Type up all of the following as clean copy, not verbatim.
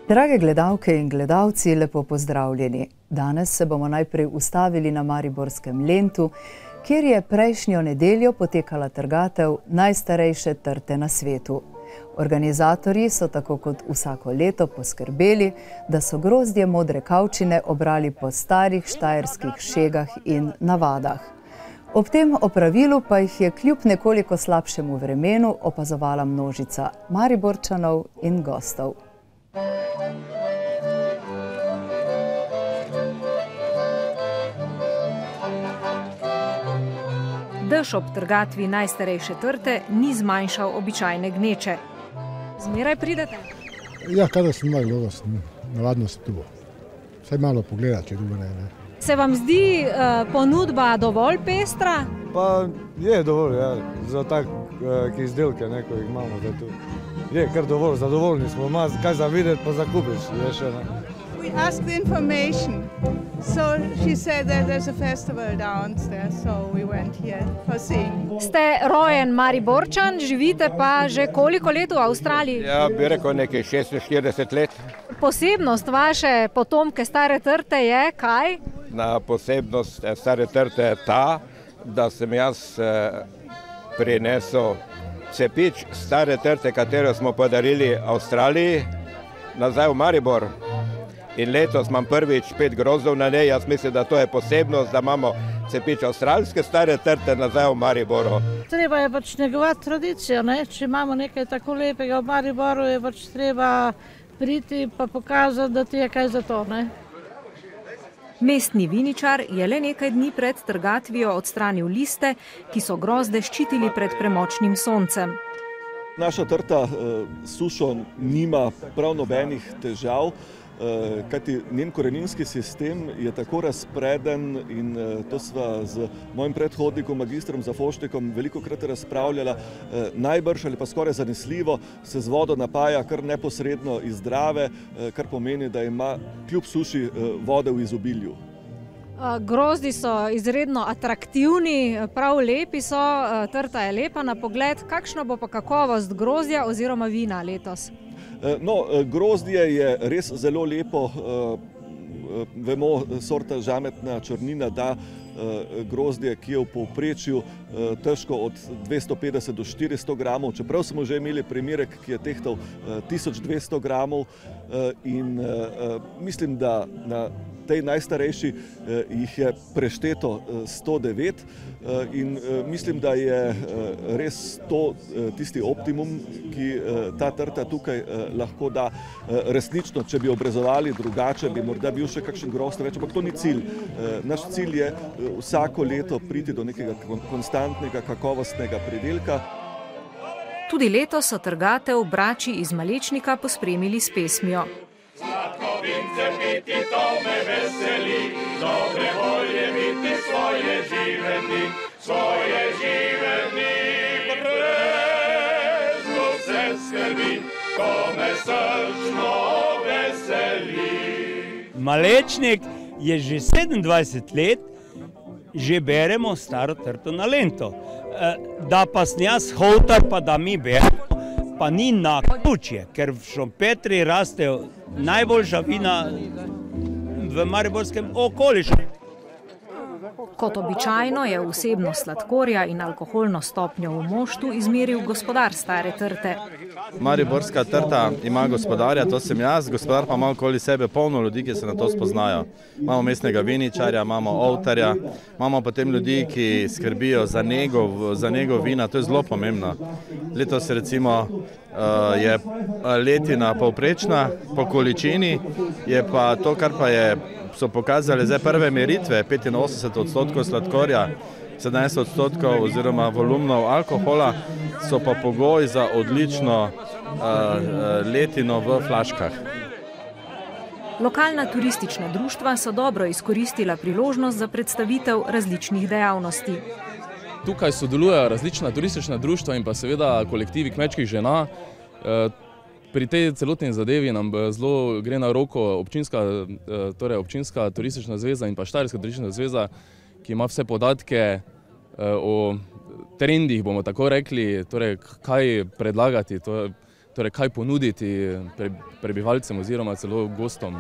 Drage gledalke in gledalci, lepo pozdravljeni. Danes se bomo najprej ustavili na mariborskem Lentu, kjer je prejšnjo nedeljo potekala trgatev najstarejše trte na svetu. Organizatorji so tako kot vsako leto poskrbeli, da so grozdje modre kavčine obrali po starih štajerskih šegah in navadah. Ob tem opravilu pa jih je kljub nekoliko slabšemu vremenu opazovala množica Mariborčanov in gostov. Dež ob trgatvi najstarejše trte ni zmanjšal običajne gneče. Zmeraj pridete? Ja, kada sem malo, navadno sem tu. Vsaj malo pogledati, če drugo ne. Se vam zdi ponudba dovolj pestra? Pa je dovolj, ja, za take izdelke, ko jih imamo zdaj tu. Je kar dovolj, zadovoljni smo, ima kaj za videti, pa zakupiš, je še ne. We asked information, so she said that there's a festival downstairs, so we went here for seeing. Ste rojen Mariborčan, živite pa že koliko let v Avstraliji? Ja, bi rekel nekaj 46 let. Posebnost vaše potomke stare trte je kaj? Posebnost stare trte je ta, da sem jaz prinesel cepič stare trte, katero smo podarili Avstraliji, nazaj v Maribor. In letos imam prvič 5 grozdov na njej, jaz mislim, da to je posebnost, da imamo cepič avstralske stare trte nazaj v Mariboru. Treba je pač negovati tradicijo, ne? Če imamo nekaj tako lepega v Mariboru, je pač treba priti pa pokazati, da ti je kaj za to, ne? Mestni viničar je le nekaj dni pred trgatvijo odstranil liste, ki so grozde ščitili pred premočnim soncem. Naša trta sušo nima prav nobenih težav, kajti njen koreninski sistem je tako razpreden in to sva z mojim predhodnikom, magistrom Zafoštekom, velikokrat razpravljala, najbrž ali pa skoraj zanesljivo se z vodo napaja kar neposredno iz Drave, kar pomeni, da ima kljub suši vode v izobilju. Grozdi so izredno atraktivni, prav lepi so, trta je lepa na pogled. Kakšna bo pa kakovost grozdja oziroma vina letos? No, grozdje je res zelo lepo, vemo, sorta žametna črnina da grozdje, ki je v povprečju težko od 250 do 400 gramov, čeprav smo že imeli primerek, ki je tehtal 1200 gramov in mislim, da na tej najstarejši jih je prešteto 109 in mislim, da je res to tisti optimum, ki ta trta tukaj lahko da. Resnično, če bi obrezovali drugače, bi morda bil še kakšen grozd več, ampak to ni cilj. Naš cilj je vsako leto priti do nekega konstantnega, kakovostnega pridelka. Tudi letos so trgatev brači iz Malečnika pospremili s pesmijo. Sladko vince piti, to me veseli, dobre volje biti svoje živeni, brez vse skrbi, ko me srčno veseli. Malečnik je že 27 let, že beremo staro trto na Lento. Da pa sem jaz hotar, pa da mi beremo, pa ni na ključje, ker v Šempetri rastejo najboljša vina v mariborskem okolišu. Kot običajno je vsebnost sladkorja in alkoholno stopnjo v moštu izmeril gospodar stare trte. Mariborska trta ima gospodarja, to sem jaz, gospodar pa ima okoli sebe polno ljudi, ki se na to spoznajo. Imamo mestnega viničarja, imamo ovtarja, imamo potem ljudi, ki skrbijo za nego vina, to je zelo pomembno. Letos recimo je letina povprečna po količini, je pa to, kar pa so pokazali zdaj prve meritve, 85% sladkorja, 17% oziroma volumnov alkohola, so pa pogoj za odlično letino v flaškah. Lokalna turistična društva so dobro izkoristila priložnost za predstavitev različnih dejavnosti. Tukaj sodelujejo različna turistična društva in pa seveda kolektivi kmečkih žena. Pri tej celotni zadevi nam zelo gre na roko občinska turistična zveza in pa Štajerska turistična zveza, ki ima vse podatke o trendih, bomo tako rekli, torej kaj predlagati. torej kaj ponuditi prebivalcem oziroma celo gostom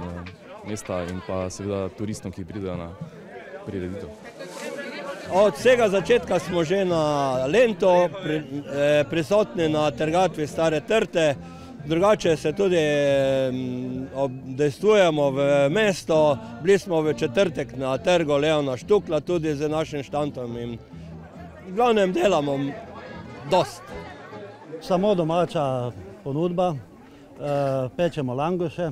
mesta in pa seveda turistom, ki pridejo na prireditev. Od vsega začetka smo že na Lento, prisotni na trgatvi Stare Trte, drugače se tudi obdejstvujemo v mesto, bili smo v četrtek na trgu Leona Štukla tudi z našim štantom in v glavnem delamo dost. Samo domača ponudba, pečemo langoše,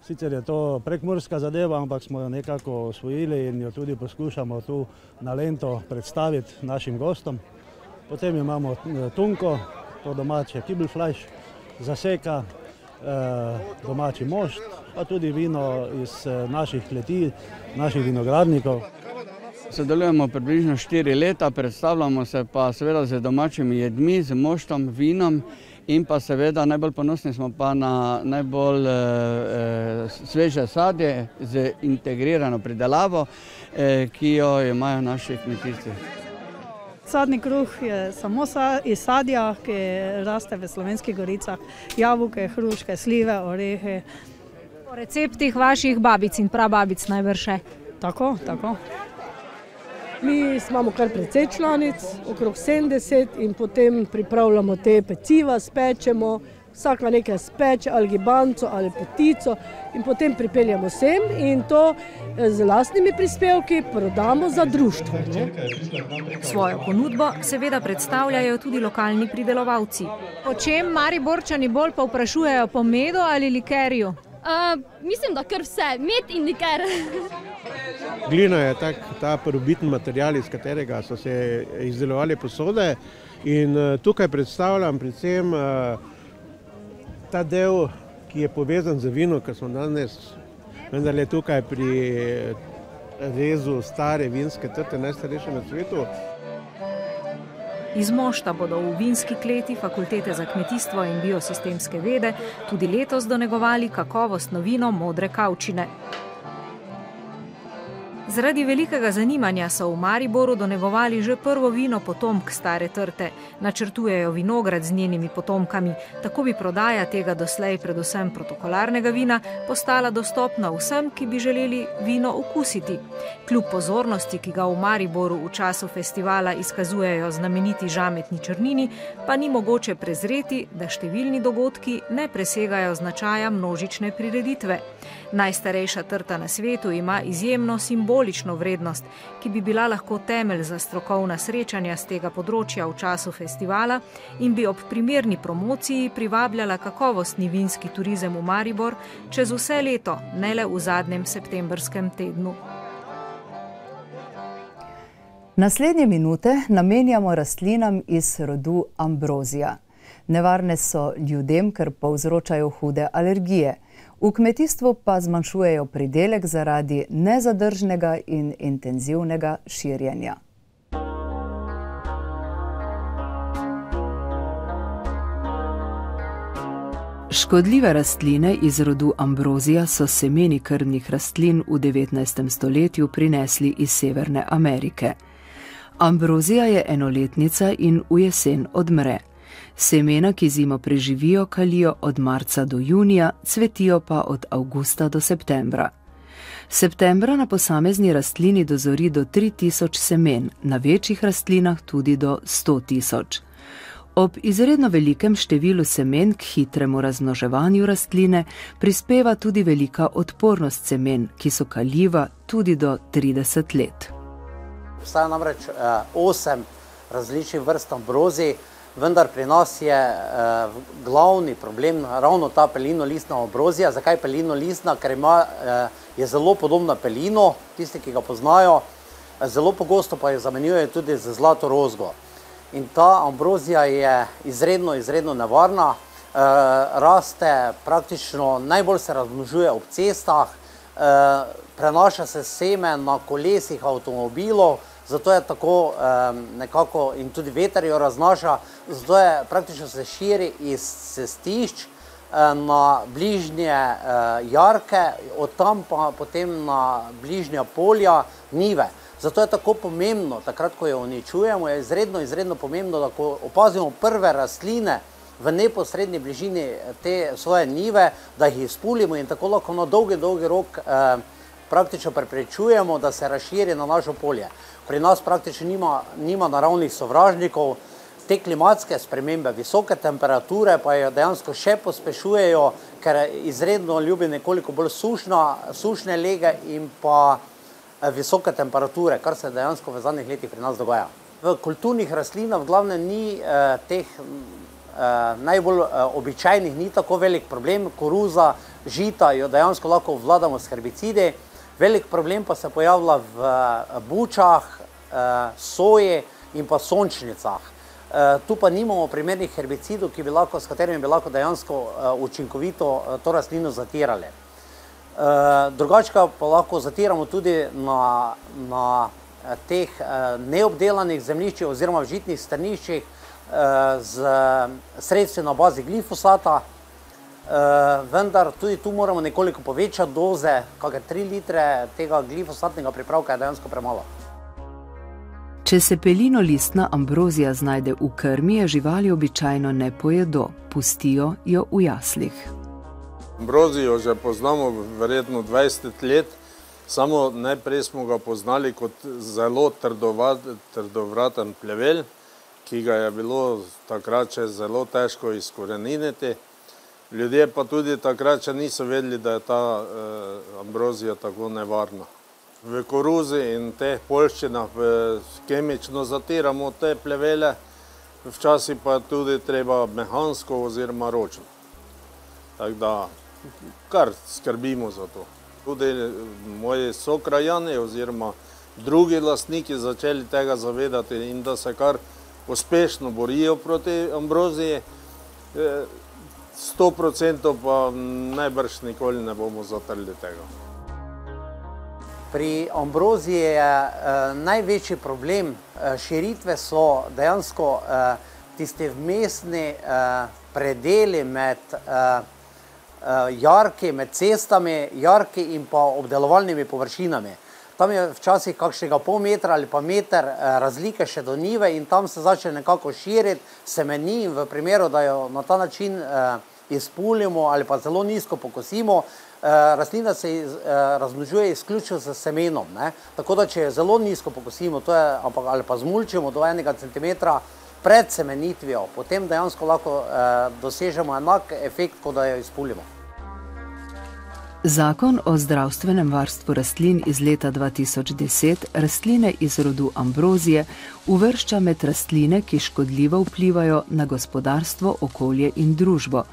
sicer je to prekmurska zadeva, ampak smo jo nekako osvojili in jo tudi poskušamo tu na Lento predstaviti našim gostom. Potem imamo tunko, to domače kibelflajš, zaseka, domači mošt, pa tudi vino iz naših kleti, naših vinogradnikov. Sodelujemo približno 4 leta, predstavljamo se pa seveda z domačimi jedmi, z moštom, vinom in pa seveda najbolj ponosni smo pa na najbolj sveže sadje z integrirano pridelavo, ki jo imajo naši kmetijci. Sadni kruh je samo iz sadja, ki raste v Slovenskih goricah, jabolke, hruške, slive, orehe. Po receptih vaših babic in prababic najbrž še. Tako, tako. Mi imamo kar precej članic, okrog 70 in potem pripravljamo te peciva, spečemo, vsaka nekaj speče, ali gibanco, ali potico in potem pripeljamo sem in to z lastnimi prispevki prodamo za društvo. Svojo ponudbo seveda predstavljajo tudi lokalni pridelovalci. O čem Mariborčani bolj povprašujejo, po medu ali likerju? Mislim, da kar vse, med in liker. Glina je ta prvobitni material, iz katerega so se izdelovali posode in tukaj predstavljam predvsem ta del, ki je povezan z vino, ker smo danes vendarle tukaj pri rezu stare vinske trte, najstarejše na svetu. Iz mošta bodo v vinski kleti Fakultete za kmetijstvo in biosistemske vede tudi letos donegovali kakovostno vino modre kavčine. Zaradi velikega zanimanja so v Mariboru donegovali že prvo vino potomk Stare Trte. Načrtujejo vinograd z njenimi potomkami, tako bi prodaja tega doslej predvsem protokolarnega vina postala dostopna vsem, ki bi želeli vino okusiti. Kljub pozornosti, ki ga v Mariboru v času festivala izkazujejo znameniti žametni črnini, pa ni mogoče prezreti, da številni dogodki ne presegajo značaja množične prireditve. Najstarejša trta na svetu ima izjemno simbolično vrednost, ki bi bila lahko temelj za strokovna srečanja z tega področja v času festivala in bi ob primerni promociji privabljala kakovostni vinski turizem v Maribor čez vse leto, ne le v zadnjem septembrskem tednu. Naslednje minute namenjamo rastlinam iz rodu Ambrozija. Nevarne so ljudem, ker povzročajo hude alergije. V kmetijstvu pa zmanjšujejo pridelek zaradi nezadržnega in intenzivnega širjenja. Škodljive rastline iz rodu Ambrozija so semeni krmnih rastlin v 19. stoletju prinesli iz Severne Amerike. Ambrozija je enoletnica in v jesen odmre. Semena, ki zimo preživijo, kalijo od marca do junija, cvetijo pa od avgusta do septembra. Septembra na posamezni rastlini dozori do 3000 semen, na večjih rastlinah tudi do 100 000. Ob izredno velikem številu semen k hitremu razmnoževanju rastline prispeva tudi velika odpornost semen, ki so kaljiva tudi do 30 let. Obstaja namreč 8 različnih vrst ambrozij, vendar pri nas je glavni problem ravno ta pelinolistna ambrozija. Zakaj pelinolistna? Ker je zelo podobna pelinu, tisti, ki ga poznajo, zelo pogosto pa jo zamenjujejo tudi z zlato rozgo. In ta ambrozija je izredno nevarna, raste praktično, najbolj se razmnožuje ob cestah, prenaša se seme na kolesih avtomobilov, zato je tako nekako in tudi veter jo raznaša, zato je praktično se širi iz cestišč na bližnje jarke, od tam pa potem na bližnja polja, njive. Zato je tako pomembno, takrat, ko jo uničujemo, je izredno pomembno, da ko opazimo prve rastline, v neposredni bližini te svoje njive, da jih izpulimo in tako lahko na dolgi rok praktično preprečujemo, da se razširi na naše polje. Pri nas praktično nima naravnih sovražnikov, te klimatske spremembe, visoke temperature pa jo dejansko še pospešujejo, ker izredno ljubi nekoliko bolj sušne lege in pa visoke temperature, kar se dejansko v zadnjih letih pri nas dogaja. V kulturnih rastlinah v glavnem ni teh najbolj običajnih, ni tako velik problem. Koruza, žita jo dejansko lahko obvladamo s herbicidi. Velik problem pa se pojavlja v bučah, soji in pa sončnicah. Tu pa nimamo primernih herbicidov, s katerimi bi lahko dejansko učinkovito to rastlino zatirali. Drugače pa lahko zatiramo tudi na teh neobdelanih zemljiščih oziroma v žitnih strniščih z sredstvi na bazi glifosata, vendar tudi tu moramo nekoliko povečati doze, kakor 3 litre tega glifosatnega pripravka je dejansko premalo. Če se pelinolistna ambrozija znajde v krmi, je živali običajno ne pojedo, pustijo jo v jaslih. Ambrozijo že poznamo verjetno 20 let, samo najprej smo ga poznali kot zelo trdovraten plevelj, ki ga je bilo takrat še zelo težko izkoreniniti. Ljudje pa tudi takrat še niso vedeli, da je ta ambrozija tako nevarna. V koruzi in teh poljščinah kemično zatiramo te plevele, včasih pa tudi treba mehansko oziroma ročno. Tako da kar skrbimo za to. Tudi moji sokrajani oziroma drugi lastniki začeli tega zavedati in da se kar uspešno borijo proti ambroziji, 100% pa najbrž nikoli ne bomo zatrli tega. Pri ambroziji je največji problem širitve so dejansko tisti vmesni predeli med jarki, med cestami, jarki in pa obdelovalnimi površinami. Tam je včasih kakšnega pol metra ali pa meter razlike še do njive in tam se začne nekako širiti, semeni in v primeru, da jo na ta način izpulimo ali pa zelo nizko pokosimo, rastlina se razmnožuje izključno s semenom. Tako da, če jo zelo nizko pokosimo ali pa zmulčimo do 1 centimetra pred semenitvijo, potem dejansko lahko dosežemo enak efekt, kot da jo izpulimo. Zakon o zdravstvenem varstvu rastlin iz leta 2010 rastline iz rodu ambrozije uvršča med rastline, ki škodljivo vplivajo na gospodarstvo, okolje in družbo.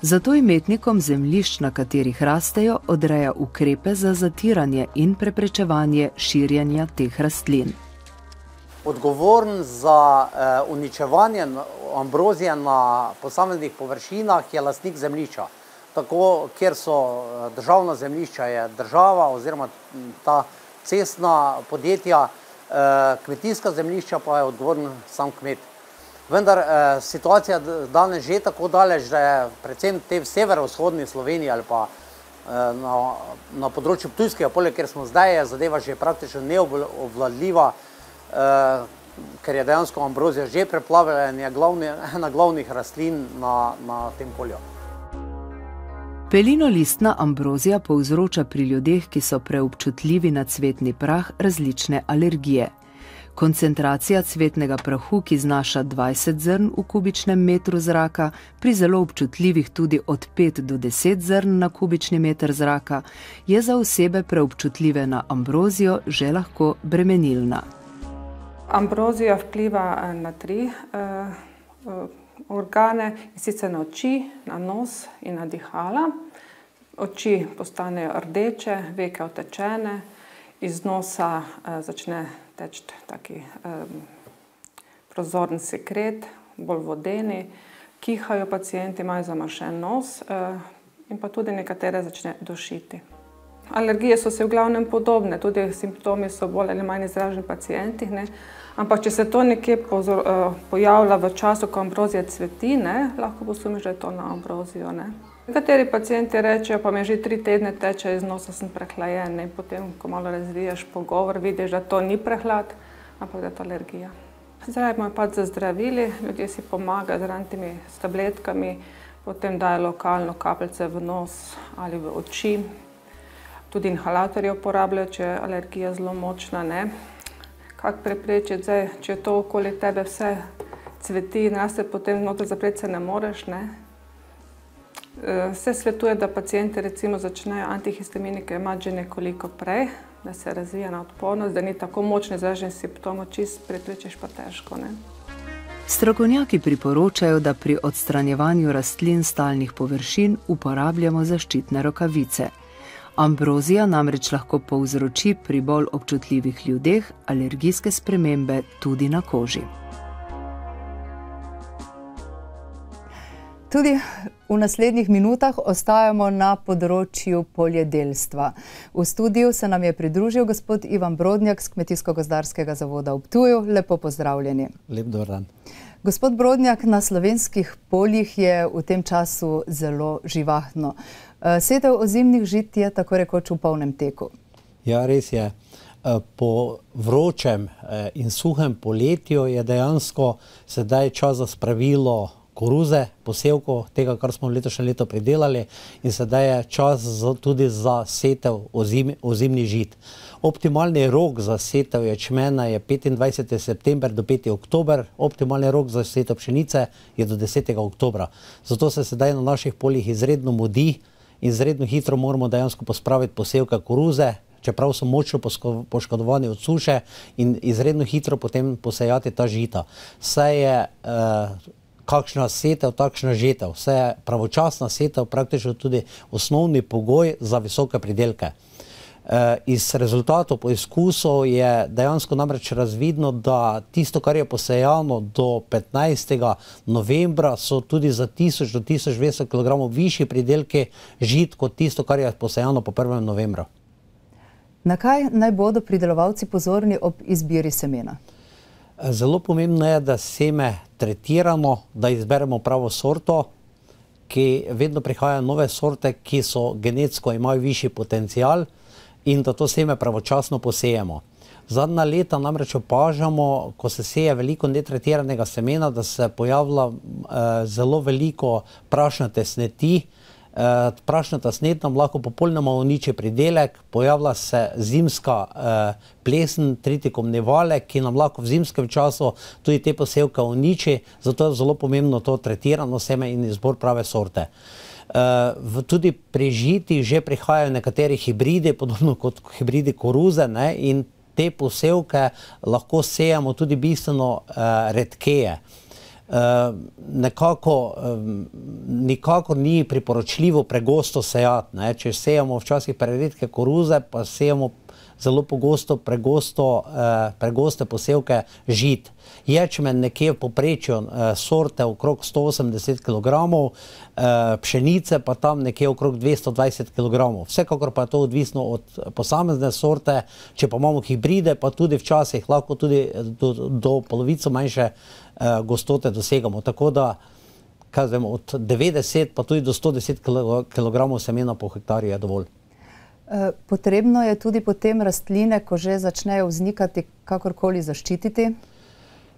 Zato imetnikom zemljišč, na katerih rastejo, odreja ukrepe za zatiranje in preprečevanje širjenja teh rastlin. Odgovoren za uničevanje ambrozije na posameznih površinah je lastnik zemljišča. Tako, kjer so državna zemljišča, je država oziroma ta cestna podjetja, kmetijska zemljišča pa je odgovoren sam kmet. Vendar situacija danes že tako daleč, da je predvsem te v severovzhodni Sloveniji ali pa na področju Ptujskega polja, kjer smo zdaj, je zadeva že praktično neobvladljiva, ker je dejansko ambrozija že preplavila in je ena glavnih rastlin na tem polju. Pelinolistna ambrozija povzroča pri ljudeh, ki so preobčutljivi na cvetni prah, različne alergije. Koncentracija cvetnega prahu, ki znaša 20 zrn v kubičnem metru zraka, pri zelo občutljivih tudi od 5 do 10 zrn na kubični meter zraka, je za osebe preobčutljive na ambrozijo že lahko bremenilna. Ambrozija vpliva na 3 organe, in sicer na oči, na nos in na dihala. Oči postanejo rdeče, veke otečene, iz nosa začne teči taki prozoren sekret, bolj vodeni, kihajo pacienti, imajo zamašen nos in pa tudi nekatere začne dušiti. Alergije so se v glavnem podobne, tudi simptomi so bolj ali manj izraženi pacientih, ampak če se to nekje pojavlja v času, ko ambrozija cveti, lahko posumiš, da je to na ambrozijo. Nekateri pacienti rečejo, pa me že 3 tedne teče iz nosa, sem prehlajen, in potem, ko malo razviješ pogovor, vidiš, da to ni prehlad, ampak da je to alergija. Zdaj smo pač zazdravili, ljudje si pomagajo z temi tabletkami, potem dajo lokalno kapljice v nos ali v oči. Tudi inhalatorje uporabljajo, če je alergija zelo močna, ne. Kako preprečiti zdaj, če to okoli tebe vse cveti in raste, potem noter zapreti se ne moreš, ne. Se svetuje, da pacienti recimo začnejo antihistaminike imati že nekoliko prej, da se razvija na odpornost, da ni tako močno izražen simptom, čist preprečiš pa težko, ne. Strokovnjaki priporočajo, da pri odstranjevanju rastlin stalnih površin uporabljamo zaščitne rokavice. Ambrozija namreč lahko povzroči pri bolj občutljivih ljudeh alergijske spremembe tudi na koži. Tudi v naslednjih minutah ostajamo na področju poljedelstva. V studiu se nam je pridružil gospod Ivan Brodnjak z Kmetijsko-gozdarskega zavoda v Ptuju. Lepo pozdravljeni. Lep dober dan. Gospod Brodnjak, na slovenskih poljih je v tem času zelo živahno. Setev ozimnih žit je tako rekoč v polnem teku. Ja, res je. Po vročem in suhem poletju je dejansko sedaj čas za spravilo koruze, posevkov, tega, kar smo letošnje leto pridelali, in sedaj je čas tudi za setev ozimnih žit. Optimalni rok za setev ječmena je 25. september do 5. oktober, optimalni rok za setev pšenice je do 10. oktobra. Zato se sedaj na naših poljih izredno mudi in izredno hitro moramo dejansko pospraviti posevke koruze, čeprav so močno poškodovani od suše, in izredno hitro potem posejati ta žita. Saj je kakšna setev, takšna žetev. Vse je pravočasna setev, praktično tudi osnovni pogoj za visoke pridelke. Iz rezultatov poizkusov je dejansko namreč razvidno, da tisto, kar je posejano do 15. novembra, so tudi za 1000 do 1200 kg višji pridelki žit kot tisto, kar je posejano po 1. novembru. Na kaj naj bodo pridelovalci pozorni ob izbiri semena? Zelo pomembno je, da seme tretiramo, da izberemo pravo sorto, ki vedno prihajajo nove sorte, ki so genetsko imajo višji potencial, in da to seme pravočasno posejemo. Zadnja leta namreč opažamo, ko se seje veliko netretiranega semena, da se pojavlja zelo veliko prašnate sneti. Prašnata snet nam lahko popolnoma uniči pridelek, pojavlja se zimska plesen, tritikomni valek, ki nam lahko v zimskem času tudi te posevke uniči, zato je zelo pomembno to tretirano seme in izbor prave sorte. Tudi pri žitih že prihajajo nekateri hibridi, podobno kot hibridi koruze, in te posevke lahko sejamo tudi bistveno redkeje. Nikakor ni priporočljivo pregosto sejati. Če sejamo včasih preredke koruze, pa sejamo zelo pogosto pregoste posevke žit. Ječmen nekje v povprečju sorte okrog 180 kg, pšenice pa tam nekje okrog 220 kg. Vsekakor pa je to odvisno od posamezne sorte, če pa imamo hibride, pa tudi včasih lahko tudi do polovico manjše gostote dosegamo. Tako da, od 90 pa tudi do 110 kg semena po hektarju je dovolj. Potrebno je tudi potem rastline, ko že začnejo vznikati, kakorkoli zaščititi?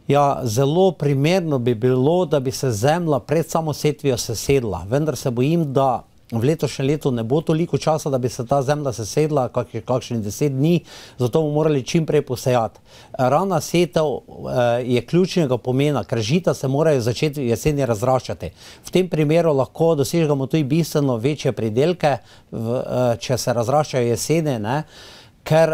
Ja, zelo primerno bi bilo, da bi se zemlja pred samo setvijo sesedla, vendar se bojim, da v letošnjem letu ne bo toliko časa, da bi se ta zemlja sesedla, kakšnih 10 dni, zato bomo morali čim prej posejati. Rana setev je ključnega pomena, ker žita se morajo začeti jeseni razraščati. V tem primeru lahko dosežemo tudi bistveno večje pridelke, če se razraščajo jeseni, ker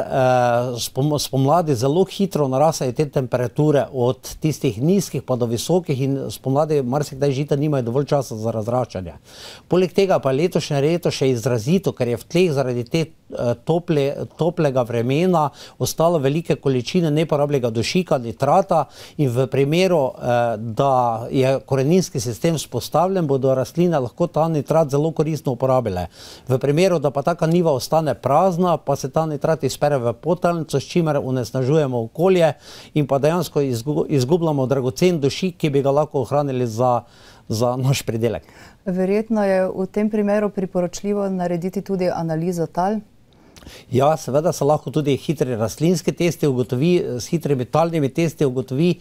spomladi zelo hitro narastajo te temperature od tistih nizkih pa do visokih, in spomladi marsikdaj žita nimajo dovolj časa za razraščanje. Poleg tega pa je letošnje leto še izrazito, ker je v tleh zaradi te toplega vremena ostalo velike količine neporabljenega dušika, nitrata, in v primeru, da je koreninski sistem vzpostavljen, bodo rastline lahko ta nitrat zelo koristno uporabile. V primeru, da pa taka njiva ostane prazna, pa se ta nitrat izpere v potalnico, s čimer onesnažujemo okolje in pa dejansko izgubljamo dragocen dušik, ki bi ga lahko ohranili za naš pridelek. Verjetno je v tem primeru priporočljivo narediti tudi analizo tal? Ja, seveda se lahko tudi hitri rastlinski testi ugotovi, s hitrimi talnimi testi ugotovi,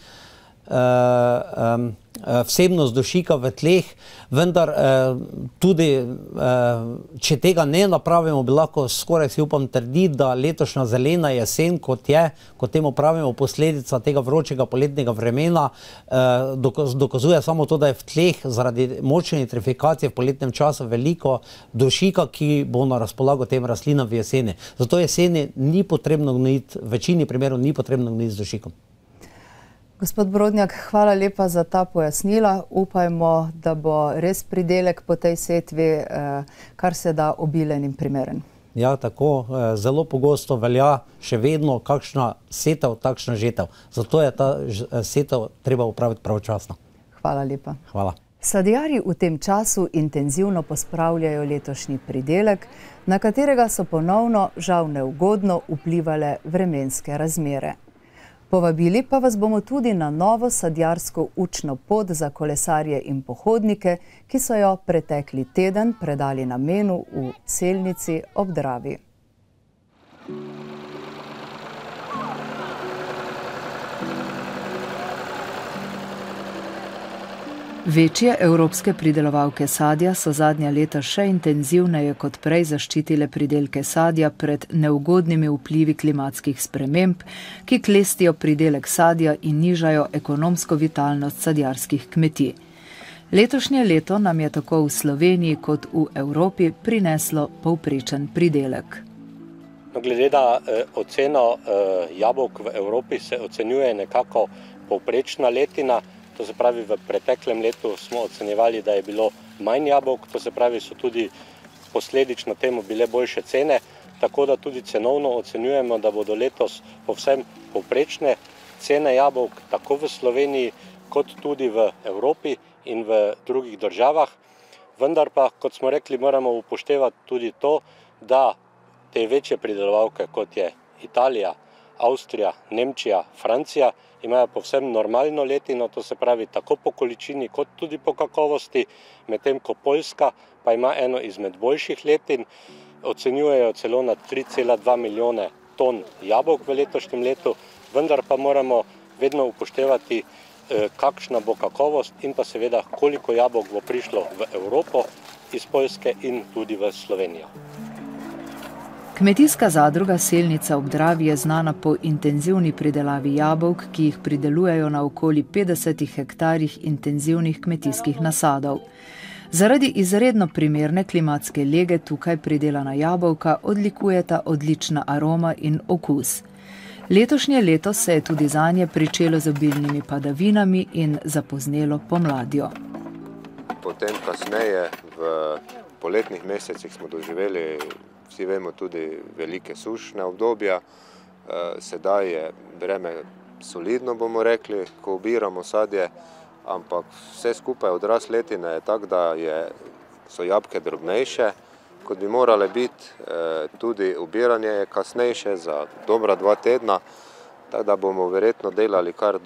vsebnost dušika v tleh, vendar tudi, če tega ne napravimo, bi lahko skoraj si upam trditi, da letošnja zelena jesen, kot temu pravimo, posledica tega vročega poletnega vremena, dokazuje samo to, da je v tleh zaradi močne nitrifikacije v poletnem času veliko dušika, ki bo na razpolago tem rastlinam v jeseni. Zato jeseni ni potrebno gnojiti, v večini primerov ni potrebno gnojiti z dušikom. Gospod Brodnjak, hvala lepa za ta pojasnila. Upajmo, da bo res pridelek po tej setvi kar se da obilen in primeren. Ja, tako. Zelo pogosto velja še vedno kakšna setev, takšna žetev. Zato je ta setev treba upraviti pravočasno. Hvala lepa. Hvala. Sadjarji v tem času intenzivno pospravljajo letošnji pridelek, na katerega so ponovno žal neugodno vplivale vremenske razmere. Povabili pa vas bomo tudi na novo sadjarsko učno pot za kolesarje in pohodnike, ki so jo pretekli teden predali namenu v Selnici ob Dravi. Večje evropske pridelovalke sadja so zadnja leta še intenzivneje kot prej zaščitile pridelke sadja pred neugodnimi vplivi klimatskih sprememb, ki klestijo pridelek sadja in nižajo ekonomsko vitalnost sadjarskih kmetij. Letošnje leto nam je tako v Sloveniji kot v Evropi prineslo povprečen pridelek. Glede na oceno jabolk v Evropi se ocenjuje nekako povprečna letina. To se pravi, v preteklem letu smo ocenjevali, da je bilo manj jabolk, to se pravi, so tudi posledično temu bile boljše cene, tako da tudi cenovno ocenjujemo, da bodo letos povsem povprečne cene jabolk, tako v Sloveniji, kot tudi v Evropi in v drugih državah. Vendar pa, kot smo rekli, moramo upoštevati tudi to, da te večje pridelovalke, kot je Italija, Avstrija, Nemčija, Francija, imajo povsem normalno letino, to se pravi tako po količini kot tudi po kakovosti, medtem ko Poljska pa ima eno izmed boljših letin, ocenjujejo celo na 3,2 milijone ton jabolk v letošnjem letu, vendar pa moramo vedno upoštevati, kakšna bo kakovost in pa seveda koliko jabolk bo prišlo v Evropo iz Poljske in tudi v Slovenijo. Kmetijska zadruga Selnica ob Dravi je znana po intenzivni pridelavi jabolk, ki jih pridelujejo na okoli 50 hektarjih intenzivnih kmetijskih nasadov. Zaradi izredno primerne klimatske lege tukaj pridelana jabolka odlikujeta odlična aroma in okus. Letošnje leto se je tudi zanje pričelo z obilnimi padavinami in zapoznelo pomladjo. Potem kasneje v poletnih mesecih smo doživeli, vsi vemo, tudi velike sušne obdobja. Sedaj je vreme solidno, bomo rekli, ko obiramo sadje, ampak vse skupaj odraz letine je tak, da so jabolke drobnejše, kot bi morale biti. Tudi obiranje je kasnejše, za dobra 2 tedna, tako da bomo verjetno delali kar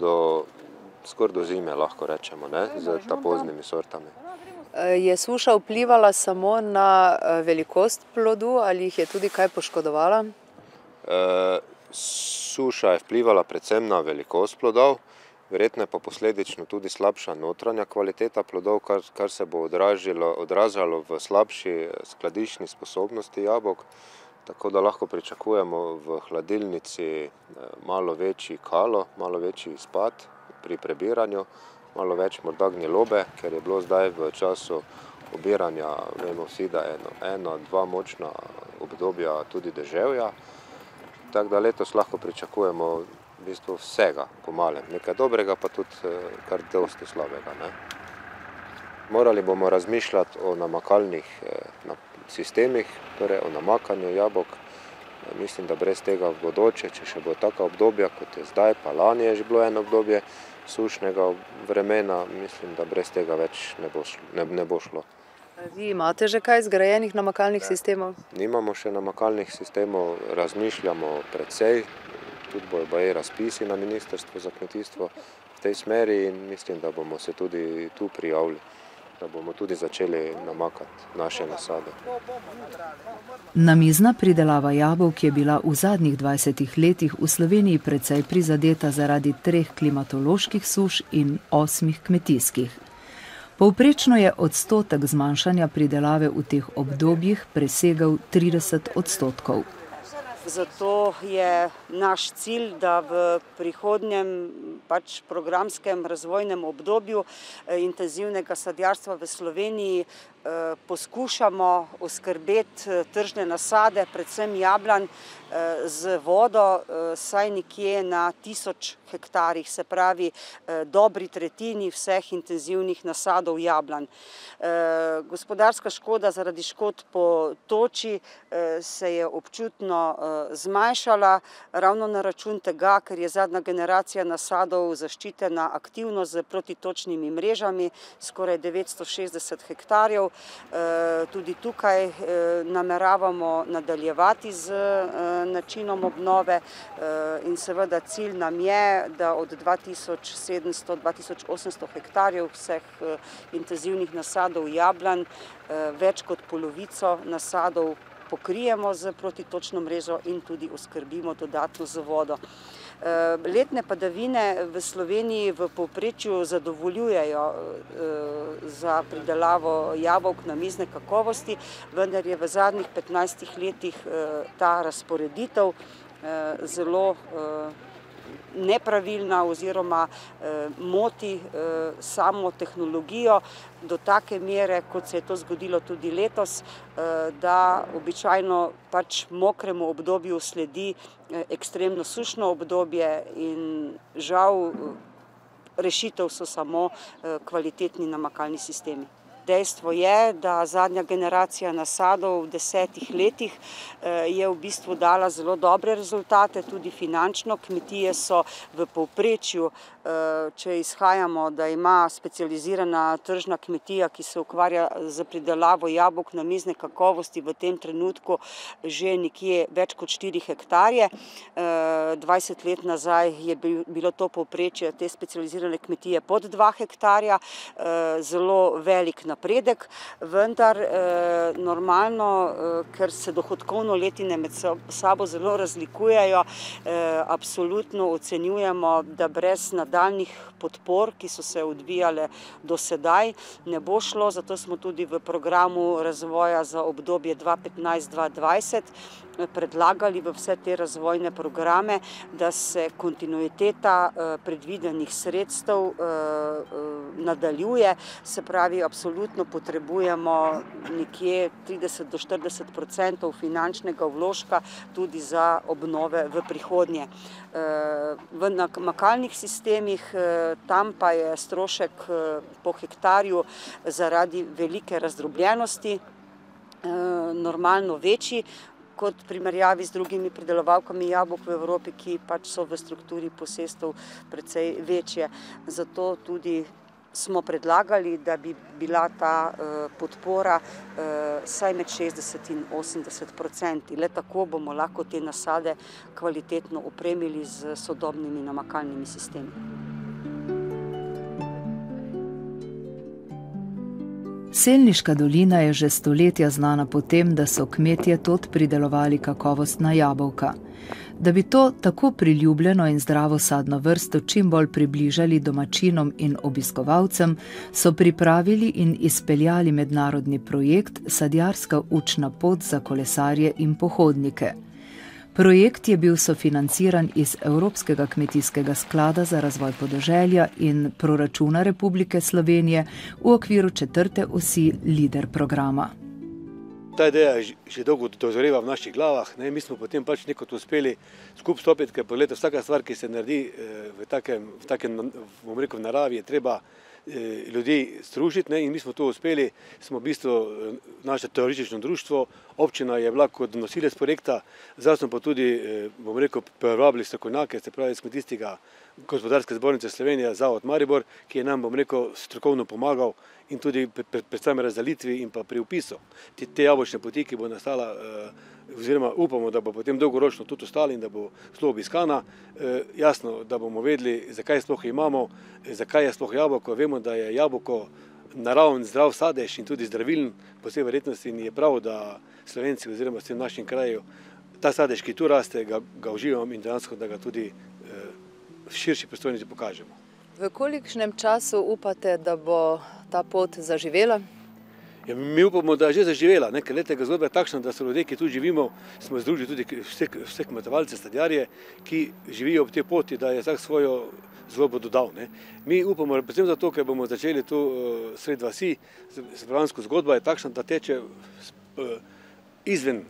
skoraj do zime, lahko rečemo, z ta poznimi sortami. Je suša vplivala samo na velikost plodu ali jih je tudi kaj poškodovala? Suša je vplivala predvsem na velikost plodov, verjetno je pa posledično tudi slabša notranja kvaliteta plodov, kar se bo odražalo v slabši skladiščni sposobnosti jabolk, tako da lahko pričakujemo v hladilnici malo večji kalo, malo večji izpad pri prebiranju, malo več morda gnjelobe, ker je bilo zdaj v času obiranja, vemo vsi, da je 1-2 močna obdobja tudi deževja. Tako da letos lahko pričakujemo v bistvu vsega po malem. Nekaj dobrega, pa tudi kar dosti slabega. Morali bomo razmišljati o namakalnih sistemih, torej o namakanju jabolk. Mislim, da brez tega v bodoče, če še bo taka obdobja, kot je zdaj, pa lani je že bilo eno obdobje sušnega vremena, mislim, da brez tega več ne bo šlo. Vi imate že kaj zgrajenih namakalnih sistemov? Nimamo še namakalnih sistemov, razmišljamo precej, tudi bojo razpisi na Ministrstvu za kmetijstvo v tej smeri in mislim, da bomo se tudi tu prijavili. da bomo tudi začeli namakati naše nasade. Namizna pridelava jabolk je bila v zadnjih 20 letih v Sloveniji precej prizadeta zaradi 3 klimatoloških suš in 8 kmetijskih. Povprečno je odstotek zmanjšanja pridelave v teh obdobjih presegal 30%. Zato je naš cilj, da v prihodnjem programskem razvojnem obdobju intenzivnega sadjarstva v Sloveniji poskušamo oskrbeti tržne nasade, predvsem jablan, z vodo, saj nekje na 1000 hektarjih, se pravi dobri tretjini vseh intenzivnih nasadov jablan. Gospodarska škoda zaradi škod po toči se je občutno zmanjšala, ravno na račun tega, ker je zadnja generacija nasadov zaščitena aktivno z protitočnimi mrežami, skoraj 960 hektarjev. Tudi tukaj nameravamo nadaljevati z načinom obnove in seveda cilj nam je, da od 2700–2800 hektarjev vseh intenzivnih nasadov jablan več kot polovico nasadov pokrijemo z protitočno mrežo in tudi oskrbimo dodatno z vodo. Letne padavine v Sloveniji v povprečju zadovoljujejo za pridelavo jabolk namizne kakovosti, vendar je v zadnjih 15 letih ta razporeditev zelo nepravilna oziroma moti samo tehnologijo do take mere, kot se je to zgodilo tudi letos, da običajno mokremu obdobju sledi ekstremno sušno obdobje in žal rešitev so samo kvalitetni namakalni sistemi. Dejstvo je, da zadnja generacija nasadov v 10 letih je v bistvu dala zelo dobre rezultate, tudi finančno. Kmetije so v povprečju, če izhajamo, da ima specializirana tržna kmetija, ki se ukvarja z pridelavo jabolk namizne kakovosti, v tem trenutku že nekje več kot 4 hektarje. 20 let nazaj je bilo to povprečje te specializirane kmetije pod 2 hektarja, zelo velik napredek, vendar normalno, ker se dohodkovno letine med sabo zelo razlikujejo, absolutno ocenjujemo, da brez nadaljnjih podpor, ki so se odvijale do sedaj, ne bo šlo, zato smo tudi v programu razvoja za obdobje 2015–2020 predlagali v vse te razvojne programe, da se kontinuiteta predvidenih sredstev nadaljuje, se pravi, absolutno potrebujemo nekje 30–40% finančnega vložka tudi za obnove v prihodnje. V namakalnih sistemih tam pa je strošek po hektarju zaradi velike razdrobljenosti normalno večji kot v primerjavi z drugimi pridelovalkami jabolk v Evropi, ki so v strukturi posestev precej večje. Zato tudi smo predlagali, da bi bila ta podpora vsaj med 60 in 80%. Le tako bomo lahko te nasade kvalitetno opremili z sodobnimi namakalnimi sistemi. Selniška dolina je že stoletja znana po tem, da so kmetje tod pridelovali kakovostna jabolka. Da bi to tako priljubljeno in zdravo sadno vrsto čim bolj približali domačinom in obiskovalcem, so pripravili in izpeljali mednarodni projekt Sadjarska učna pot za kolesarje in pohodnike. Projekt je bil sofinanciran iz Evropskega kmetijskega sklada za razvoj podeželja in proračuna Republike Slovenije v okviru 4. osi LEADER programa. Ta ideja že dolgo dozoreva v naših glavah. Mi smo potem neko to uspeli skupaj stopiti, ker pogledajte, vsaka stvar, ki se naredi v takem naravi, je treba ljudi združiti, in mi smo to uspeli. Smo v bistvu naše teoretično društvo, občina je bila kot nosilec projekta, zdaj smo pa tudi, privabili strokovnjake, se pravi iz Kmetijskega gospodarske zbornice Slovenije, Zavod Maribor, ki je nam, strokovno pomagal in tudi pri sami razdalitvi in pa pri upisu te jabolčne poti, ki bo nastala, oziroma upamo, da bo potem dolgoročno tudi ostala in da bo zelo obiskana. Jasno, da bomo vedeli, zakaj sploh imamo, zakaj je sploh jabolko. Vemo, da je jabolko naraven zdrav sadež in tudi zdravilen po vsej verjetnosti in je prav, da Slovenci oziroma v našem kraju ta sadež, ki tu raste, ga uživamo in dejansko, da ga tudi v širši prestolnici pokažemo. V kolikšnem času upate, da bo ta pot zaživela? Ja, mi upamo, da je že zaživela, ker letega zgodba je takšna, da so ljudje, ki tu živimo, smo združili tudi vse kmetovalce, sadjarje, ki živijo ob tej poti, da je vsak svojo zgodbo dodal. Mi upamo, predvsem zato, ker bomo začeli tu sred vasi, Spravlansko zgodba je takšna, da teče izven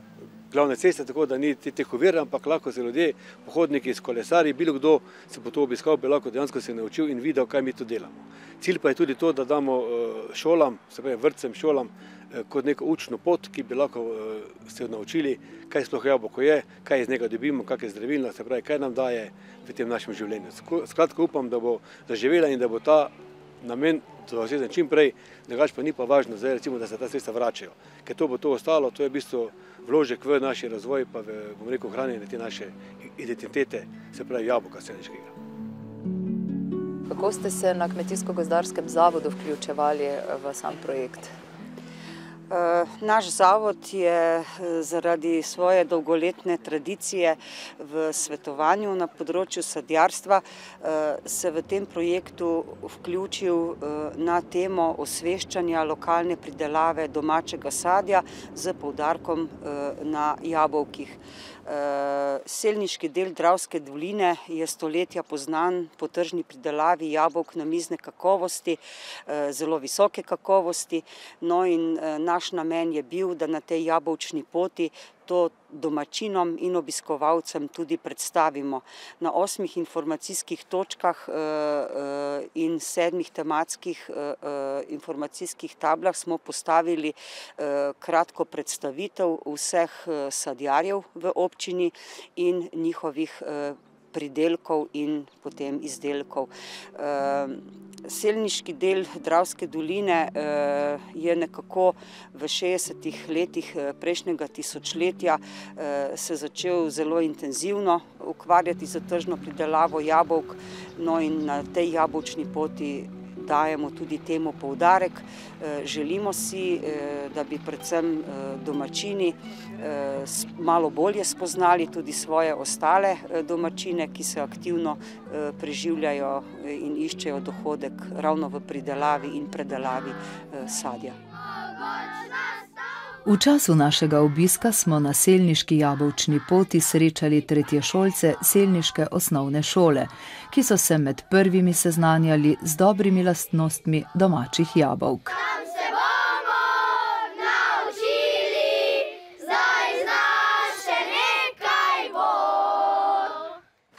glavne ceste, tako da ni teh ovir, ampak lahko se ljudje, pohodniki, kolesarji, bilo kdo se bo to obiskal, bi lahko dejansko se naučil in videl, kaj mi tu delamo. Cilj pa je tudi to, da damo šolam, se pravi vrtcem, šolam, kot neko učno pot, ki bi lahko se naučili, kaj sploh jabolko je, kaj iz njega dobimo, kak je zdravilno, se pravi, kaj nam daje v tem našem življenju. Skratka upam, da bo zaživela in da bo ta namen dosežen čim prej, drugače pa ni pa važno zdaj, recimo, da se ta sredstva vračajo. Ker to bo to ostalo, to je v bistvu vložek v naš razvoj, pa v, bom rekel, hranjenje te naše identitete, se pravi jabolka selniškega. Kako ste se na Kmetijsko-gozdarskem zavodu vključevali v sam projekt? Naš zavod je zaradi svoje dolgoletne tradicije v svetovanju na področju sadjarstva se v tem projektu vključil na temo osveščanja lokalne pridelave domačega sadja z poudarkom na jabolkih. Selniški del Dravske doline je stoletja poznan po tržni pridelavi jabolk namizne kakovosti, zelo visoke kakovosti. No in naš namen je bil, da na tej jabolčni poti to domačinom in obiskovalcem tudi predstavimo. Na 8 informacijskih točkah in 7 tematskih informacijskih tablah smo postavili kratko predstavitev vseh sadjarjev v občini in njihovih pridelkov in potem izdelkov. Selniški del Dravske doline je nekako v 60 letih prejšnjega tisočletja se začel zelo intenzivno ukvarjati z tržno pridelavo jabolk, no in na tej jabolčni poti dajemo tudi temu poudarek. Želimo si, da bi predvsem domačini malo bolje spoznali tudi svoje ostale domačine, ki se aktivno preživljajo in iščejo dohodek ravno v pridelavi in predelavi sadja. V času našega obiska smo na selniški jabolčni poti srečali tretješolce selniške osnovne šole, ki so se med prvimi seznanjali z dobrimi lastnostmi domačih jabolk.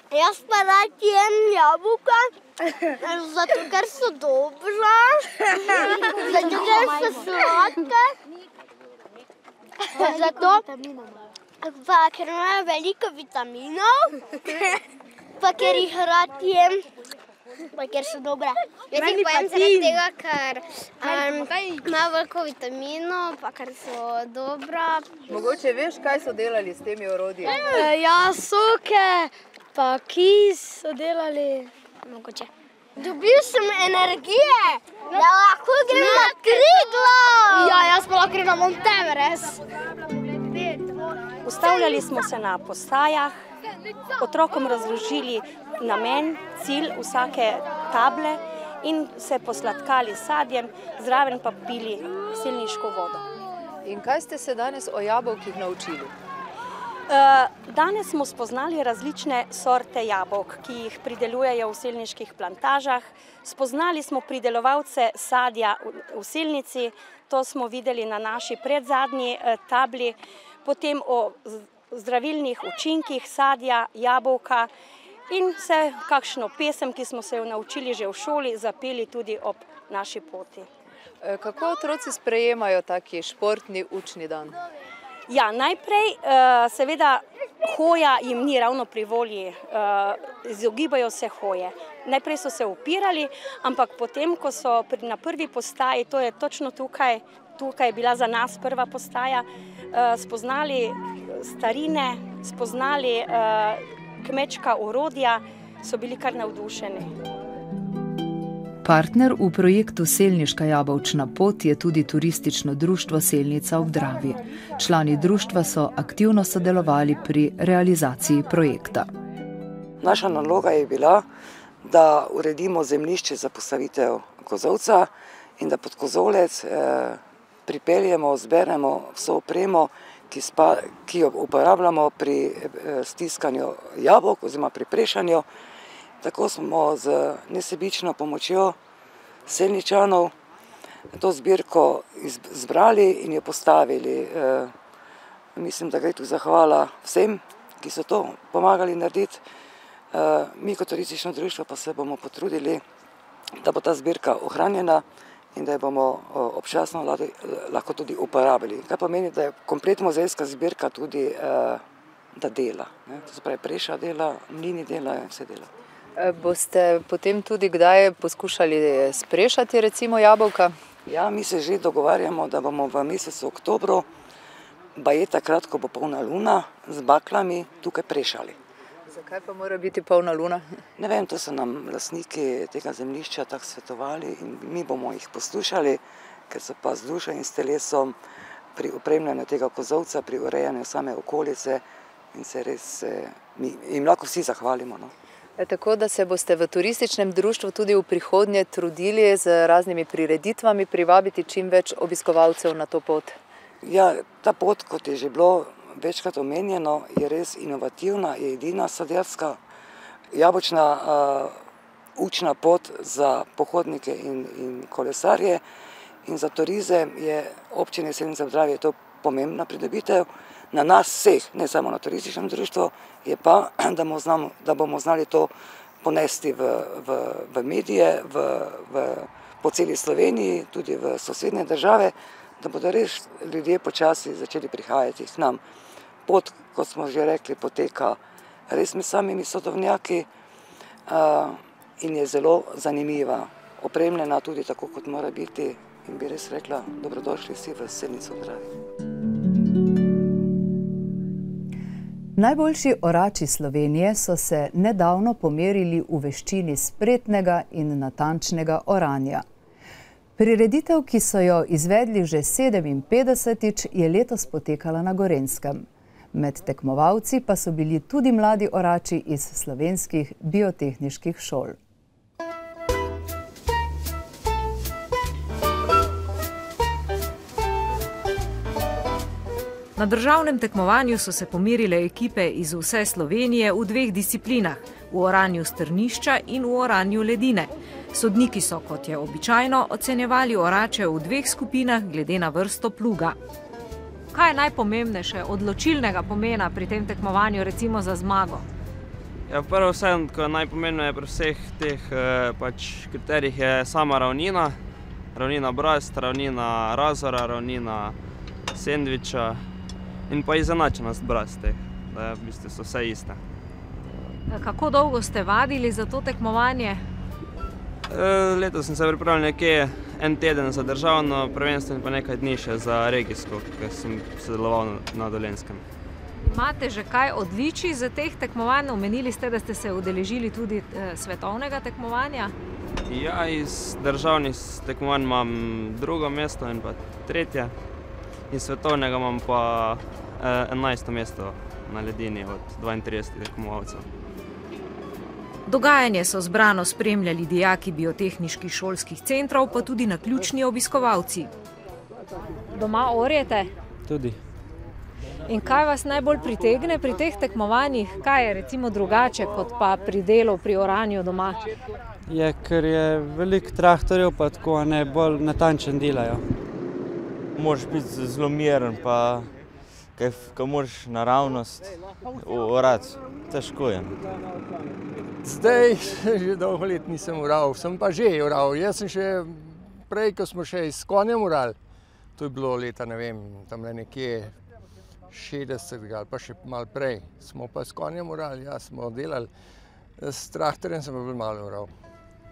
Jaz pa rad jem jabolka, zato ker so dobra, zato ker so sladke. Zato, pa ker imajo veliko vitaminov, pa ker jih rad jem, pa ker so dobre. Jaz jih pojem zaradi tega, ker imajo veliko vitaminov, pa ker so dobra. Mogoče veš, kaj so delali s temi orodji? Ja, soke, pa kis so delali. Mogoče. Dobil sem energije, da lahko grem na Triglav. Ja, jaz pa lahko grem na Mount Everest. Ustavljali smo se na postajah, otrokom razložili namen, cilj vsake table in se posladkali sadjem, zraven pa pili selniško vodo. In kaj ste se danes o jabolkih naučili? Danes smo spoznali različne sorte jabolk, ki jih pridelujejo v selniških plantažah. Spoznali smo pridelovalce sadja v selnici, to smo videli na naši predzadnji tabli, potem o zdravilnih učinkih sadja, jabolka in vse kakšno pesem, ki smo se jo naučili že v šoli, zapeli tudi ob naši poti. Kako otroci sprejemajo taki športni učni dan? Ja, najprej seveda hoja jim ni ravno pri volji, izogibajo se hoje. Najprej so se upirali, ampak potem, ko so na prvi postaji, to je točno tukaj je bila za nas prva postaja, spoznali starine, spoznali kmečka orodja, so bili kar navdušeni. Partner v projektu Selniška jabolčna pot je tudi turistično društvo Selnica ob Dravi. Člani društva so aktivno sodelovali pri realizaciji projekta. Naša naloga je bila, da uredimo zemljišče za postavitev kozolca in da pod kozolec pripeljemo, zberemo vso opremo, ki jo uporabljamo pri stiskanju jabolk oziroma pri prešanju. Tako smo z nesebično pomočjo Selničanov to zbirko zbrali in jo postavili. Mislim, da gre tu zahvala vsem, ki so to pomagali narediti. Mi kot turistično društvo pa se bomo potrudili, da bo ta zbirka ohranjena in da jo bomo občasno lahko tudi uporabili. Kar pomeni, da je komplet muzejska zbirka tudi, da dela. To se pravi, preša dela, mlini dela in vse dela. Boste potem tudi kdaj poskušali sprešati recimo jabolka? Ja, mi se že dogovarjamo, da bomo v mesecu oktobru, baje takrat, ko bo polna luna, z baklami tukaj prešali. Zakaj pa mora biti polna luna? Ne vem, to so nam lastniki tega zemljišča tako svetovali in mi bomo jih poslušali, ker so pa z dušo in s telesom pri opremljanju tega kozolca, pri urejanju same okolice in se res jim lahko vsi zahvalimo. No. Tako da se boste v turističnem društvu tudi v prihodnje trudili z raznimi prireditvami privabiti čim več obiskovalcev na to pot? Ja, ta pot, kot je že bilo večkrat omenjeno, je res inovativna, je edina sadjarska jabolčna učna pot za pohodnike in kolesarje in za turizem je občine Selnica ob Dravi to pomembna pridobitev. Na nas vseh, ne samo na turističnem društvu, je pa, da bomo znali to ponesti v medije, po celi Sloveniji, tudi v sosednje države, da bodo res ljudje počasi začeli prihajati k nam. Pot, kot smo že rekli, poteka res med samimi sodovnjaki in je zelo zanimiva, opremljena tudi tako, kot mora biti in bi res rekla, dobrodošli vsi v Selnico ob Dravi. Najboljši orači Slovenije so se nedavno pomerili v veščini spretnega in natančnega oranja. Prireditev, ki so jo izvedli že 57-tič, je letos potekala na Gorenjskem. Med tekmovalci pa so bili tudi mladi orači iz slovenskih biotehniških šol. Na državnem tekmovanju so se pomerile ekipe iz vse Slovenije v dveh disciplinah, v oranju strnišča in v oranju ledine. Sodniki so, kot je običajno, ocenjevali orače v dveh skupinah glede na vrsto pluga. Kaj je najpomembnejše, odločilnega pomena pri tem tekmovanju, recimo za zmago? Ja, prvo vsem, ko je najpomembneje pri vseh teh kriterijih je sama ravnina. Ravnina brazd, ravnina razora, ravnina sendviča in pa izenačenost brazd teh, da v bistvu so vse iste. Kako dolgo ste vadili za to tekmovanje? Letos sem se pripravil nekje en teden za državno prvenstvo in pa nekaj dni še za regijsko, ker sem sodeloval na Dolenjskem. Imate že kaj odličij za teh tekmovanj? Omenili ste, da ste se udeležili tudi svetovnega tekmovanja? Ja, iz državnih tekmovanj imam drugo mesto in pa tretje. Iz svetovnega imam pa 11. mesto na ledini od 32 tekmovalcev. Dogajanje so zbrano spremljali dijaki biotehniških šolskih centrov, pa tudi naključni obiskovalci. Doma orjete? Tudi. In kaj vas najbolj pritegne pri teh tekmovanjih? Kaj je recimo drugače kot pa pri delu, pri oranju doma? Je, ker je veliko traktorjev, pa tako bolj natančen delajo. Moraš biti zelo miren, pa ko moraš naravnost orati, težko je. Zdaj že dolgo let nisem oral, sem pa že oral. Jaz sem še prej, ko smo še s konjem orali, to je bilo leta, ne vem, tam nekje 60 ali pa še malo prej, smo pa s konjem orali, ja, smo delali. S traktorjem sem pa bil malo oral.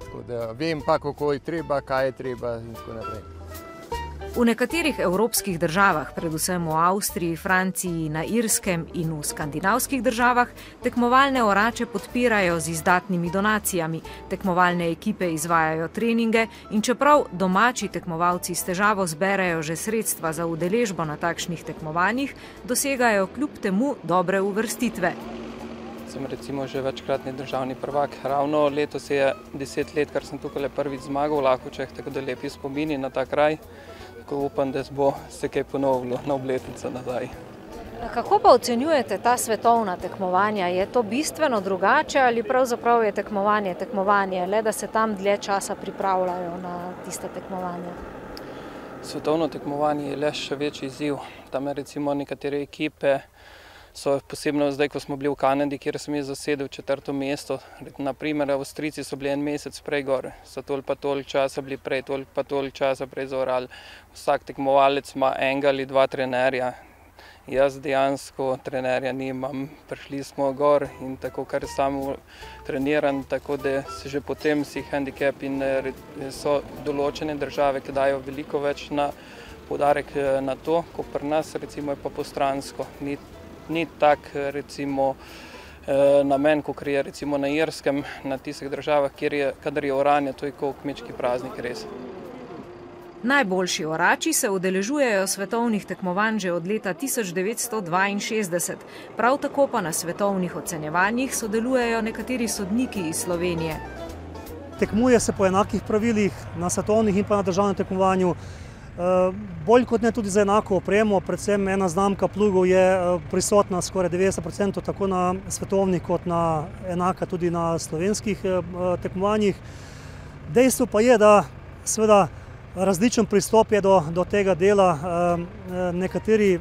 Tako da vem pa, kako je treba, kaj je treba in tako naprej. V nekaterih evropskih državah, predvsem v Avstriji, Franciji, na Irskem in v skandinavskih državah, tekmovalne orače podpirajo z izdatnimi donacijami, tekmovalne ekipe izvajajo treninge in čeprav domači tekmovalci s težavo zberejo že sredstva za udeležbo na takšnih tekmovanjih, dosegajo kljub temu dobre uvrstitve. Sem recimo že večkratni državni prvak. Ravno letos je 10 let, kar sem tukaj prvič zmagal v Lakočeh, tako da lepi spomini na ta kraj. Tako upam, da bo se kaj ponovilo na obletnico nazaj. Kako pa ocenjujete ta svetovna tekmovanja? Je to bistveno drugače ali pravzaprav je tekmovanje, le da se tam dlje časa pripravljajo na tiste tekmovanja? Svetovno tekmovanje je le še večji izziv. Tam recimo nekatere ekipe so posebno zdaj, ko smo bili v Kanadi, kjer sem jaz zasedel 4. mesto. Naprimer, Avstrijci so bili en mesec prej gor, so toliko časa bili prej, toliko časa prej zaorali. Vsak tekmovalec ima enega ali dva trenerja. Jaz dejansko trenerja nimam. Prišli smo gor in tako, kar samo treniran, tako da se že potem si handicap in so določene države, ki dajo veliko več na poudarek na to, ko pri nas recimo je pa postransko. Ni tak recimo namen, kot je recimo na Irskem, na tistih državah, kadar je oranje, to je kot kmečki praznik res. Najboljši orači se udeležujejo svetovnih tekmovanj že od leta 1962. Prav tako pa na svetovnih ocenjevanjih sodelujejo nekateri sodniki iz Slovenije. Tekmuje se po enakih pravilih na svetovnih in pa na državnem tekmovanju. Bolj kot ne tudi za enako opremo, predvsem ena znamka plugov je prisotna skoraj 90% tako na svetovnih kot na enaka tudi na slovenskih tekmovanjih. Dejstvo pa je, da seveda različen pristop je do tega dela. Nekateri,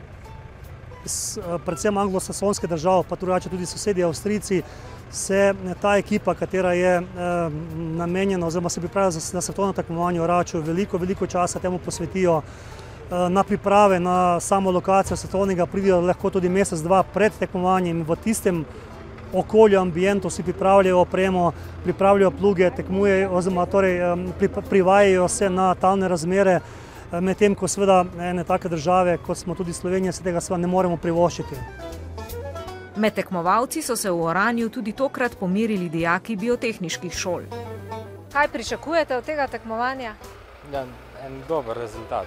predvsem anglosaksonske države, pa tudi sosedje Avstrijci, se ta ekipa, katera je namenjena oziroma se pripravlja na svetovno tekmovanje oračev, veliko časa temu posvetijo. Na priprave na samo lokacijo svetovnega pridejo lahko tudi mesec, dva pred tekmovanjem. V tistem okolju, ambientu si pripravljajo opremo, pripravljajo pluge, tekmujejo oziroma privajajo se na talne razmere, medtem ko seveda ene take države, kot smo tudi Slovenija, se tega seveda ne moremo privoščiti. Med tekmovalci so se v oranju tudi tokrat pomerili dijaki biotehniških šol. Kaj pričakujete od tega tekmovanja? Ja, en dober rezultat.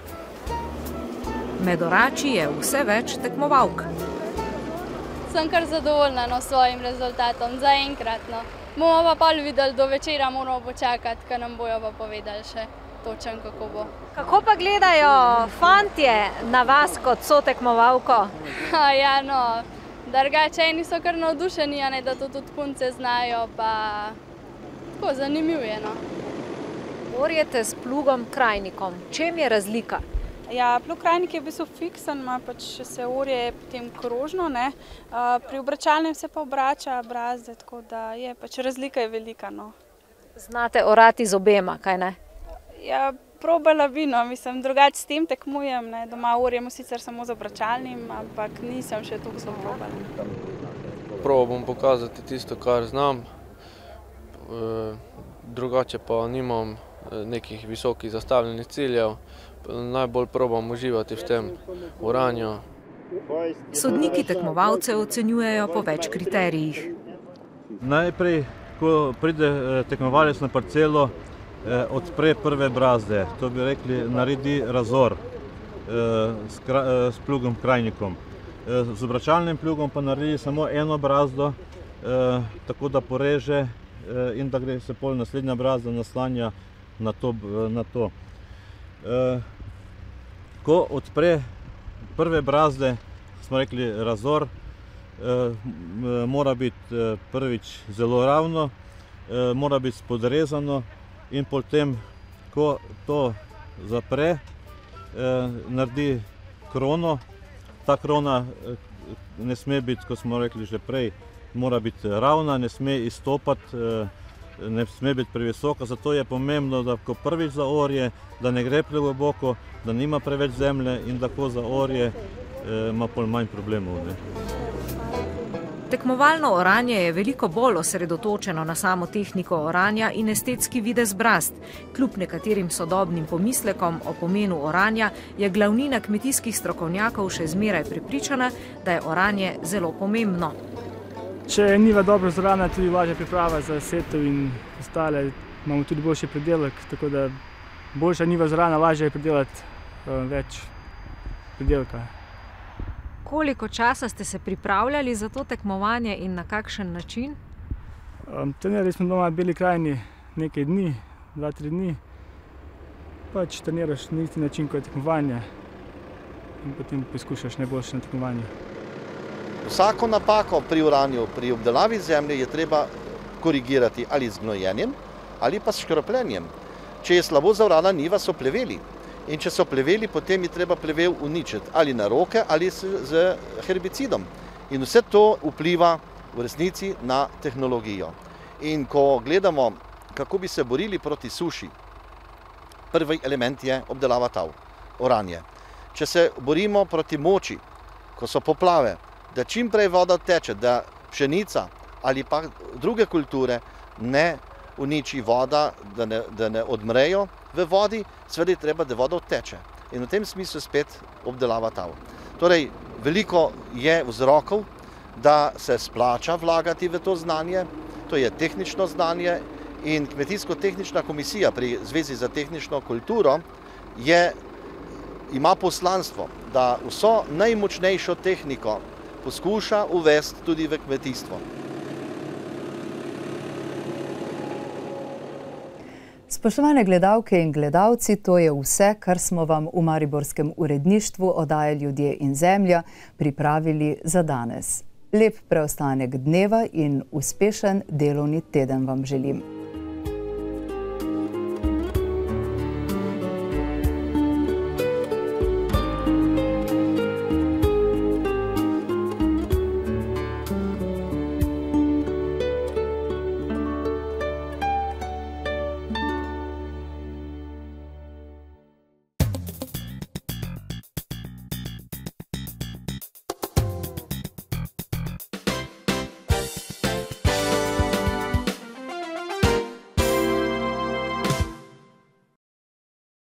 Med orači je vse več tekmovalk. Sem kar zadovoljna s svojim rezultatom, zaenkrat. Bomo pa pol videli, do večera moramo počakati, ker nam bojo pa povedali še točno, kako bo. Kako pa gledajo fantje na vas kot sotekmovalko? Ja, no, drugače eni so kar navdušeni, da to tudi punce znajo, pa tako zanimivo je. Orjete s plugom krajnikom. Čem je razlika? Ja, plug krajnik je v bistvu fiksen, ima pač se orje potem krožno, ne. Pri obračalnem se pa obrača brazde, tako da je pač razlika je velika, no. Znate orati z obema, kaj ne? Ja, probala bi, no, mislim, drugače s tem tekmujem, ne. Doma orjemo sicer samo z obračalnim, ampak nisem še toliko zelo probala. Probal bom pokazati tisto, kar znam, drugače pa nimam nekih visokih zastavljenih ciljev. Najbolj probam uživati v tem oranju. Sodniki tekmovalce ocenjujejo po več kriterijih. Najprej, ko pride tekmovalec na parcelo, odpre prve brazde, to bi rekli, naredi razor s plugom krajnikom. Z obračalnim plugom pa naredi samo eno brazdo, tako da poreže in da gre se pol naslednja brazda naslanja na to. Ko odpre prve brazde, smo rekli razor, mora biti prvič zelo ravno, mora biti spodrezano in potem, ko to zapre, naredi krono. Ta krona ne sme biti, kot smo rekli že prej, mora biti ravna, ne sme izstopati, ne sme biti previsoka, zato je pomembno, da ko prvič zaorje, da ne gre pregloboko, da nima preveč zemlje in da ko zaorje, ima pol manj problemov. Tekmovalno oranje je veliko bolj osredotočeno na samo tehniko oranja in estetski videz brazd. Kljub nekaterim sodobnim pomislekom o pomenu oranja je glavnina kmetijskih strokovnjakov še zmeraj prepričana, da je oranje zelo pomembno. Če je njiva dobro zorana, tudi lažja priprava za setev in ostale, imamo tudi boljši pridelek, tako da boljša njiva zorana, lažje je pridelati več pridelka. Koliko časa ste se pripravljali za to tekmovanje in na kakšen način? Trenirali smo doma v Beli krajini nekaj dni, 2-3 dni. Pač treniraš na isti način kot tekmovanje in potem poskušaš najboljše na tekmovanju. Vsako napako pri oranju, pri obdelavi zemlje je treba korigirati ali z gnojenjem ali pa s škropljenjem. Če je slabo zaorana njiva, so pleveli. In če so pleveli, potem je treba plevel uničiti ali na roke ali z herbicidom. In vse to vpliva v resnici na tehnologijo. In ko gledamo, kako bi se borili proti suši, prvi element je obdelava tal, oranje. Če se borimo proti moči, ko so poplave, da čim prej voda teče, da pšenica ali pa druge kulture ne uniči voda, da ne odmrejo v vodi, seveda je treba, da voda odteče. In v tem smislu spet obdelava tal. Torej, veliko je vzrokov, da se splača vlagati v to znanje, to je tehnično znanje in Kmetijsko-tehnična komisija pri Zvezi za tehnično kulturo ima poslanstvo, da vso najmočnejšo tehniko poskuša uvesti tudi v kmetijstvo. Spoštovane gledalke in gledalci, to je vse, kar smo vam v mariborskem uredništvu oddaje Ljudje in zemlja pripravili za danes. Lep preostanek dneva in uspešen delovni teden vam želim.